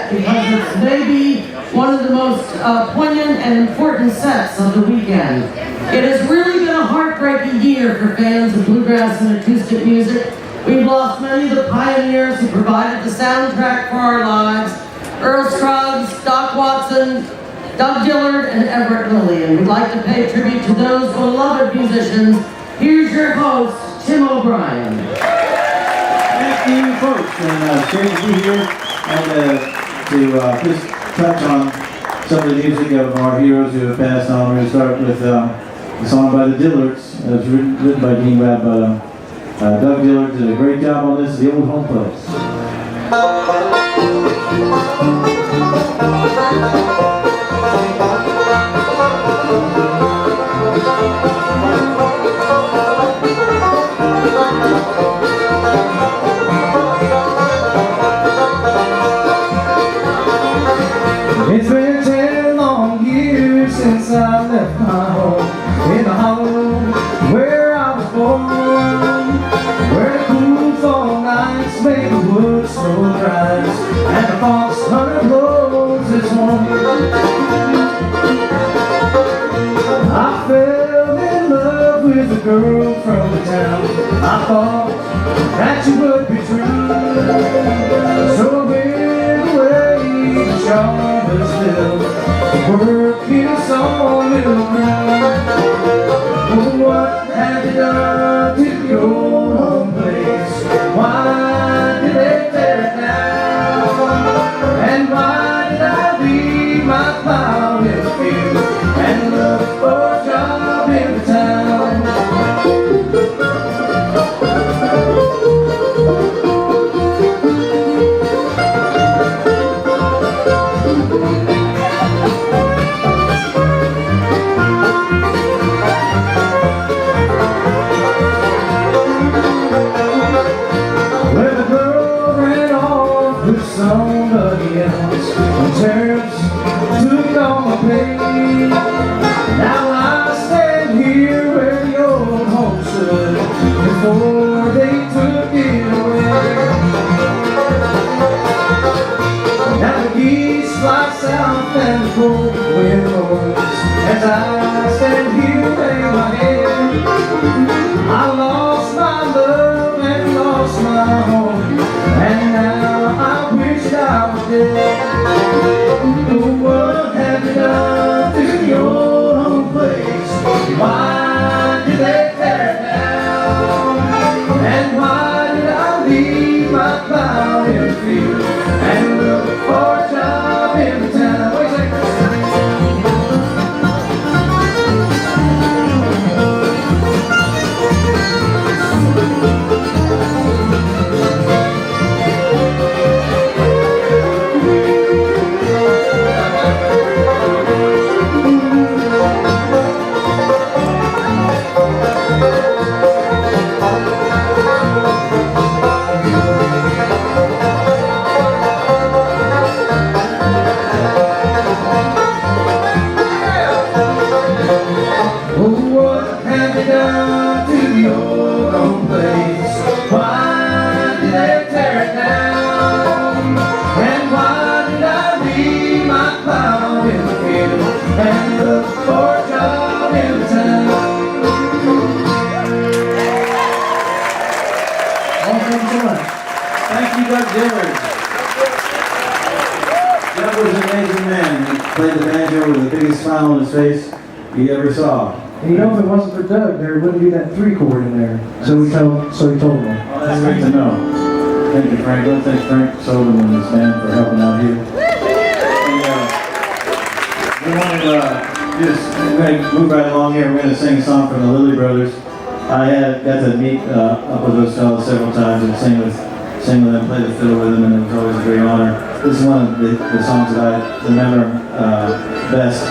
Luquette because it's maybe one of the most poignant and important sets of the weekend. It has really been a heartbreaking year for fans of bluegrass and acoustic music. We've lost many of the pioneers who provided the soundtrack for our lives: Earl Scruggs, Doc Watson, Doug Dillard, and Everett Lilly. And we'd like to pay tribute to those beloved musicians. Here's your host, Tim O'Brien. Thank you, folks, and it's great to be here and to just touch on some of the music of our heroes who have passed on. We're going to start with the song by the Dillards. It was written by Dean Webb, but Doug Dillard did a great job on this, The Old Home Place. It's been 10 long years since I left my home in the hollow where I was born, where the cool fall nights made the wood slow rise and the fox hunter blows its horn. I fell in love with a girl from the town. I thought that you would be true, so I went away to Charlottesville, working some little round. Oh, what have you done to your old home place? Why did they tear it down? And why did I leave my plow in the field and look for a job in the town? Somebody else in terms took all my pain. Now I stand here where the old home stood before they took it away. Now the geese fly south and the cold wind roars as I stand here laying my head. I lost my love and lost my home, and now I wish I was dead. Oh, what have you done to the old home place? Why did they tear it down? And why did I leave my plow in the field and look for a job in the town? Wait a second. That was an amazing man. He played the banjo with the biggest smile on his face you ever saw. And you know, if it wasn't for Doug, there wouldn't be that 3-chord in there. So he told him. Well, that's great to know. Thank you, Frank. Let's thank Frank Solivan and his band for helping out here. And we wanted to we're going to move right along here. We're going to sing a song from the Lilly Brothers. I got to meet up with those fellas several times and sing with them, play the fiddle with them, and it was always a great honor. This is one of the songs that I remember best,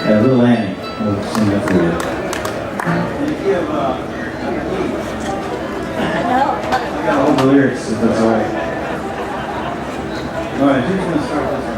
Little Annie. We'll sing that for you. I gotta hold the lyrics if that's all right. All right, who's going to start this one?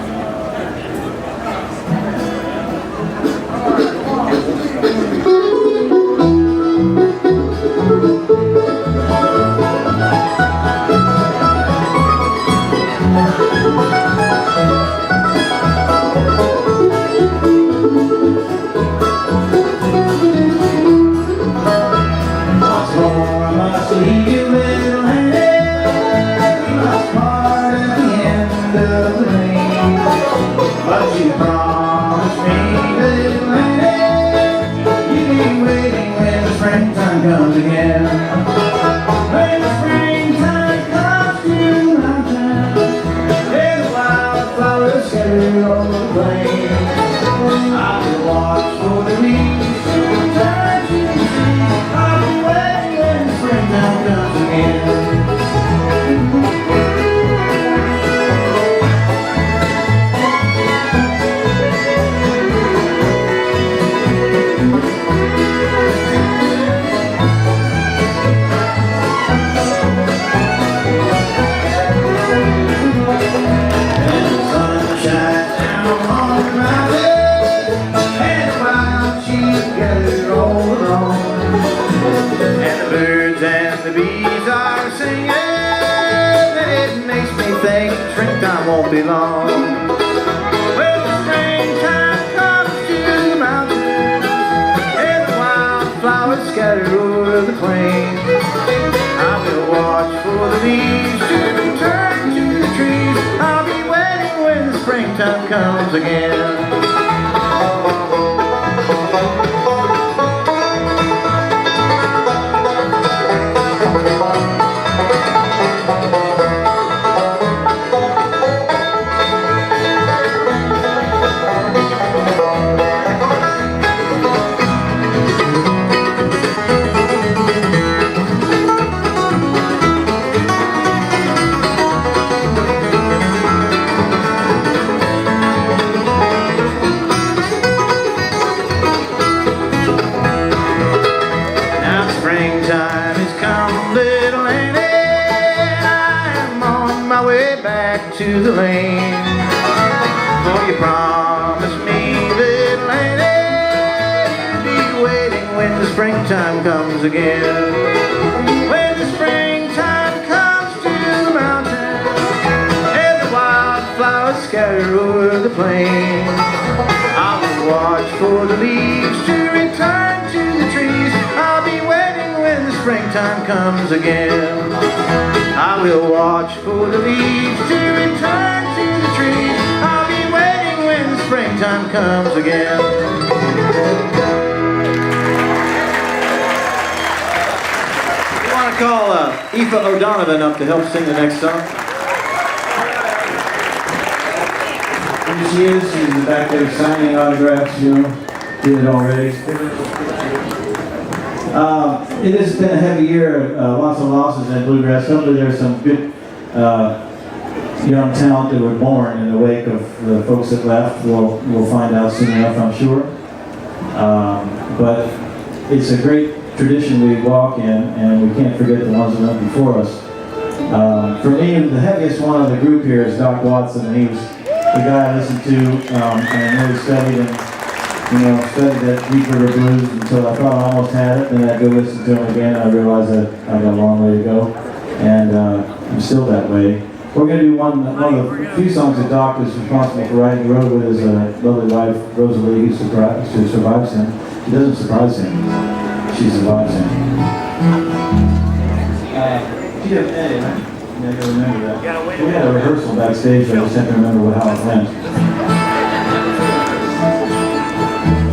comes again. When the springtime comes to the mountain, and the wildflowers scattered on the plain, I will watch for the leaves to return to the trees. I'll be waiting when the springtime comes again. Won't be long. When the springtime comes to the mountain and the wildflowers scatter over the plain, I will watch for the leaves to return to the trees. I'll be waiting when the springtime comes again. To the lane, for you promised me, little lady, you'll be waiting when the springtime comes again. When the springtime comes to the mountain and the wildflowers scatter over the plain, I will watch for the leaves to return to the trees. I'll be waiting when the springtime comes again. I will watch for the leaves to return to the trees. I'll be waiting when the springtime comes again. We want to call Aoife O'Donovan up to help sing the next song. Here she is. She's in the back there signing autographs, you know. Did it already. It has been a heavy year, lots of losses in bluegrass. Hopefully there's some good young talent that were born in the wake of the folks that left. We'll find out soon enough, I'm sure. But it's a great tradition we walk in, and we can't forget the ones that went before us. For me, the heaviest one of the group here is Doc Watson, and he was the guy I listened to and really studied and studied that Deep River Blues until I thought I almost had it. Then I'd go listen to him again, and I realized that I got a long way to go, and I'm still that way. We're going to do one of the few songs that Doc is responsible for writing. He wrote with his lovely wife, Rosalie, who survives him. She doesn't surprise him. She survives him. Yeah, right? You gotta remember that. We had a rehearsal backstage, but I just have to remember how it went.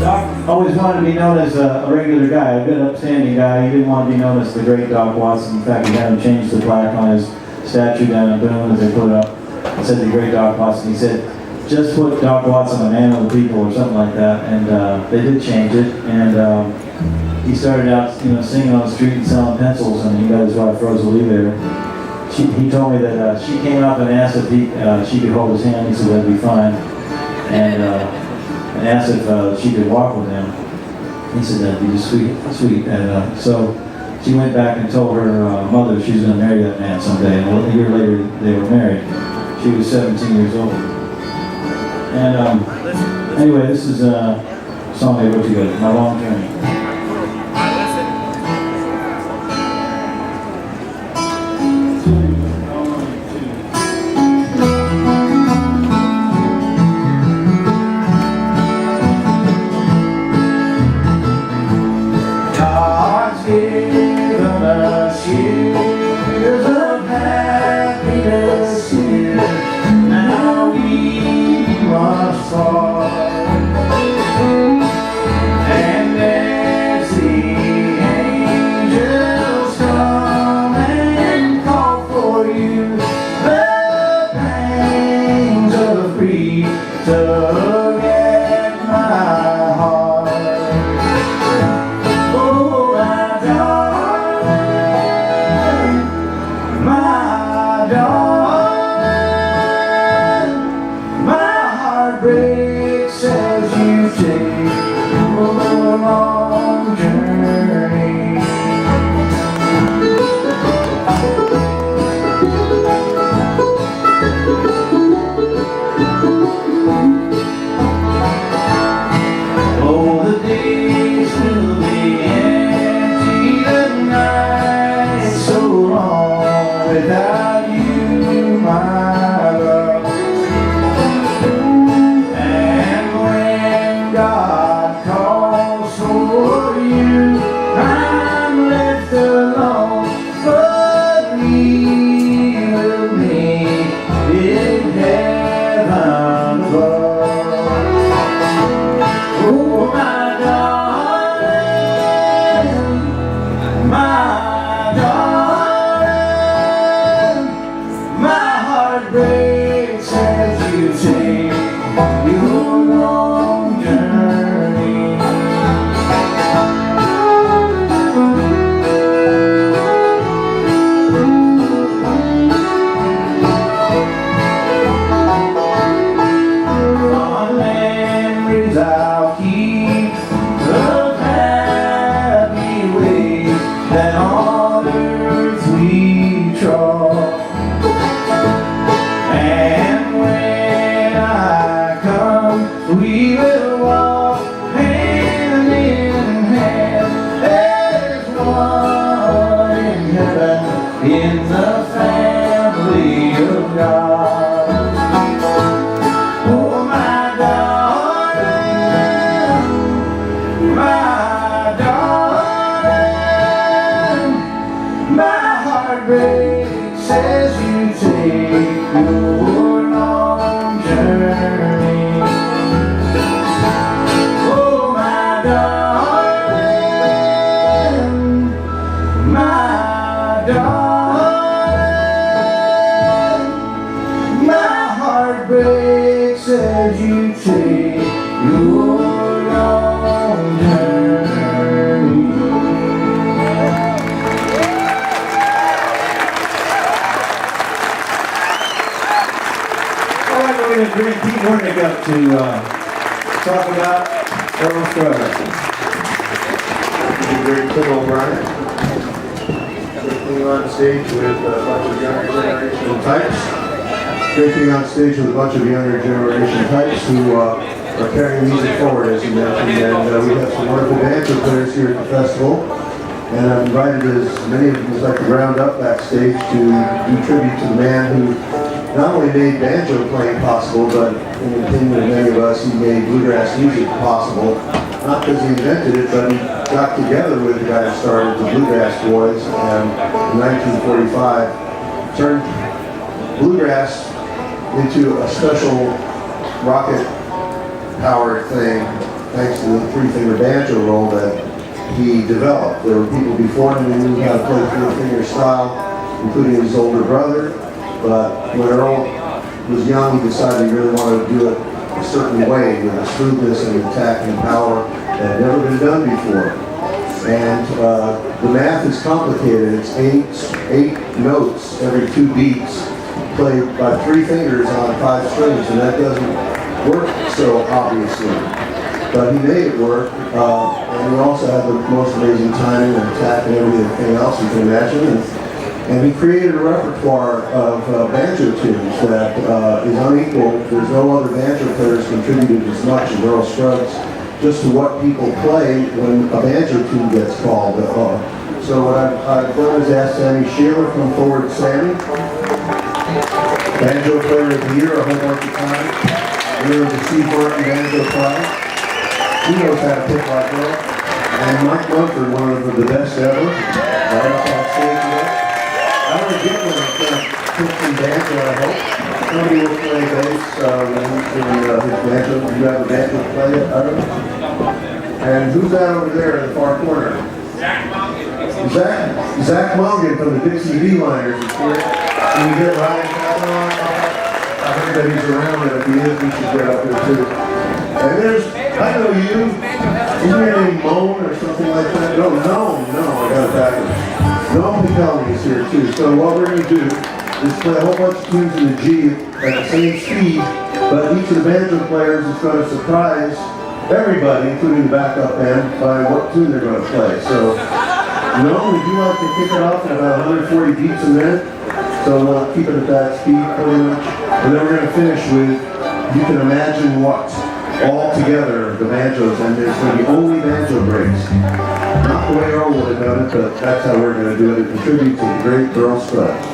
Doc always wanted to be known as a regular guy, a good upstanding guy. He didn't want to be known as the great Doc Watson. In fact, he had him change the plaque on his statue down in Boone as they put it up. It said the great Doc Watson. He said, just put Doc Watson, a man of the people, or something like that. And they did change it. And he started out, singing on the street and selling pencils, and he got his wife Rosalie there. He told me that she came up and asked if she could hold his hand. He said that'd be fine. And asked if she could walk with him. He said that'd be just sweet. And so she went back and told her mother she was going to marry that man someday. And a year later, they were married. She was 17 years old. And anyway, this is a song they wrote together, My Long Journey. And then to talk about Earl Scruggs. Great Tim O'Brien. Great being on stage with a bunch of younger generation types. Great being on stage with a bunch of younger generation types who are carrying music forward, as you mentioned. And we have some wonderful banjo players here at the festival. And I've invited as many of them as I can round up backstage to do tribute to the man who not only made banjo playing possible, but in the opinion of many of us, he made bluegrass music possible. Not because he invented it, but he got together with the guy who started the Bluegrass Boys and in 1945 turned bluegrass into a special rocket-powered thing thanks to the three-finger banjo roll that he developed. There were people before him who knew how to play the three-finger style, including his older brother, but when Earl was young, he decided he really wanted to do it a certain way with a smoothness and attack and power that had never been done before. And the math is complicated. It's eight notes every 2 beats played by 3 fingers on 5 strings, and that doesn't work so obviously. But he made it work, and he also had the most amazing timing and attack and everything else you can imagine. And he created a repertoire of banjo tunes that is unequaled. There's no other banjo players contributed as much as Earl Scruggs just to what people play when a banjo tune gets called. So what I've done is asked Sammy Shelor to come forward. Sammy, Banjo Player of the Year a whole bunch of times. Winner of the Steve Martin Banjo Prize. He knows how to pick like that. And Mike Munford, one of the best ever, right up on stage today. I'm going to get one and pick some banjo, I hope. Somebody will play bass when he's doing his banjo. Do you have a banjo to play it? I don't know. And who's that over there in the far corner? Zack Mongan from the Dixie V-Liners is here. Can we get Ryan Cavanaugh? I heard that he's around, and if he is, we should get up there too. And I know you. Isn't your name Moan or something like that? No, Noam. No, I got it backwards. Noam Pikelny is here too. So what we're going to do is play a whole bunch of tunes in the G at the same speed, but each of the banjo players is going to surprise everybody, including the backup band, by what tune they're going to play. So, Noam, would you like to kick it off at about 140 beats a minute? So we'll keep it at that speed pretty much. And then we're going to finish with You Can Imagine What. All together, the banjos, and there's going to be only banjo breaks. Not the way Earl would have done it, but that's how we're going to do it to contribute to the great Earl Scruggs.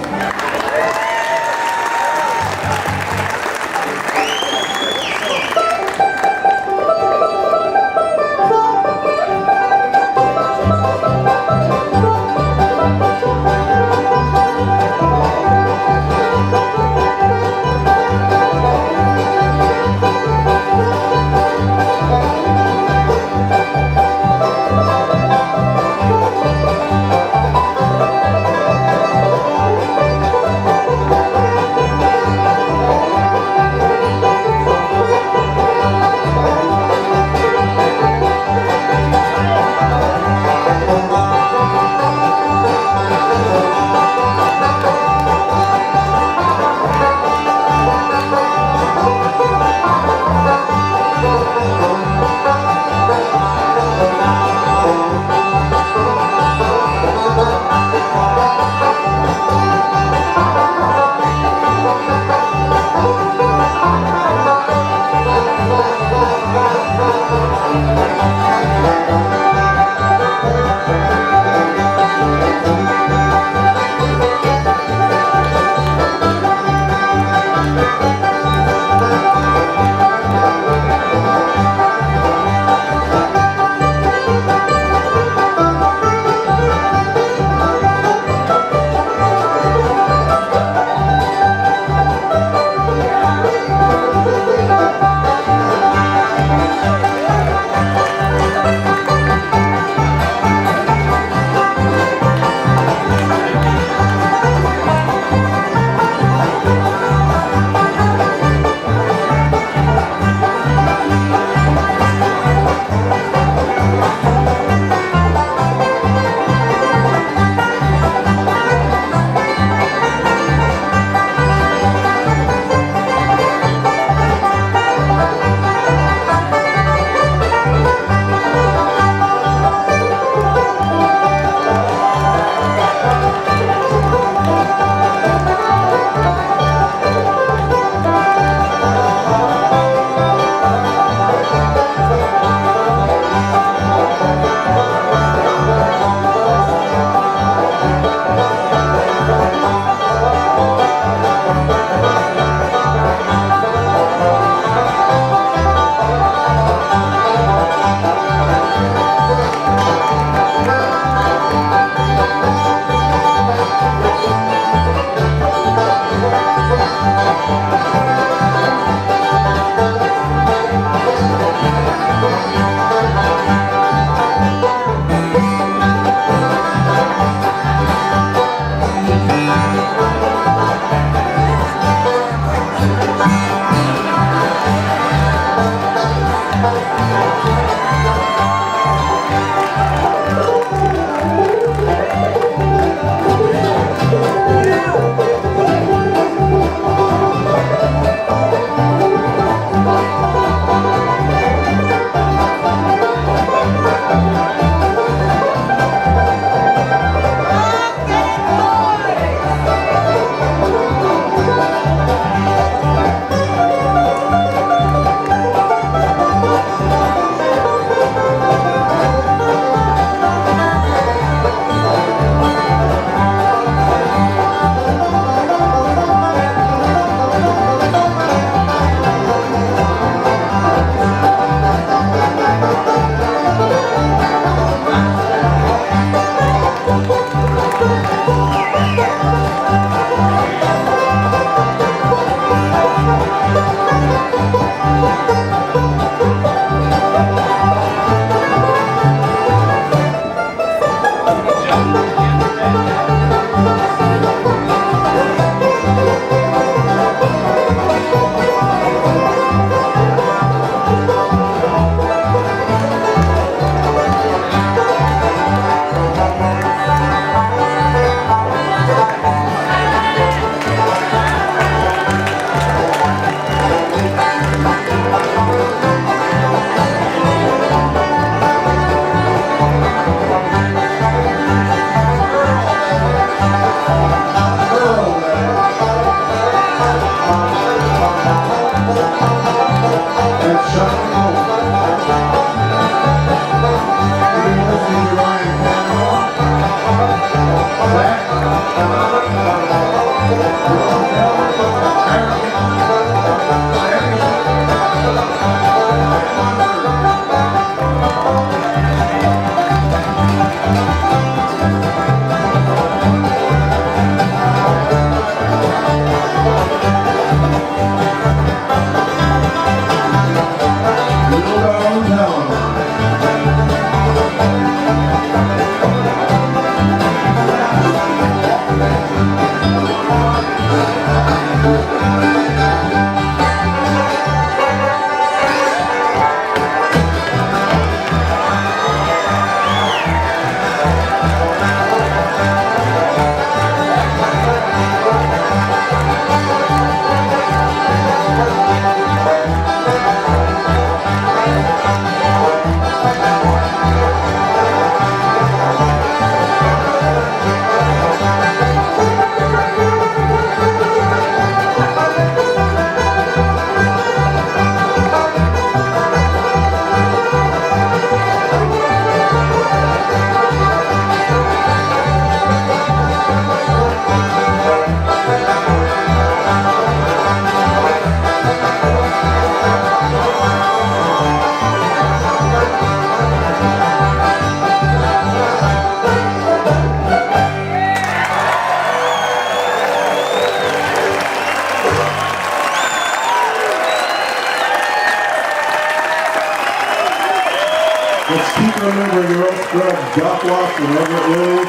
Doc Watson, Everett, Lilly,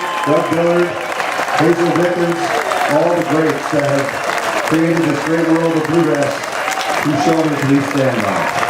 Dillard, Hazel Dickens, all the greats that have created this great world of bluegrass whose shoulders we stand on.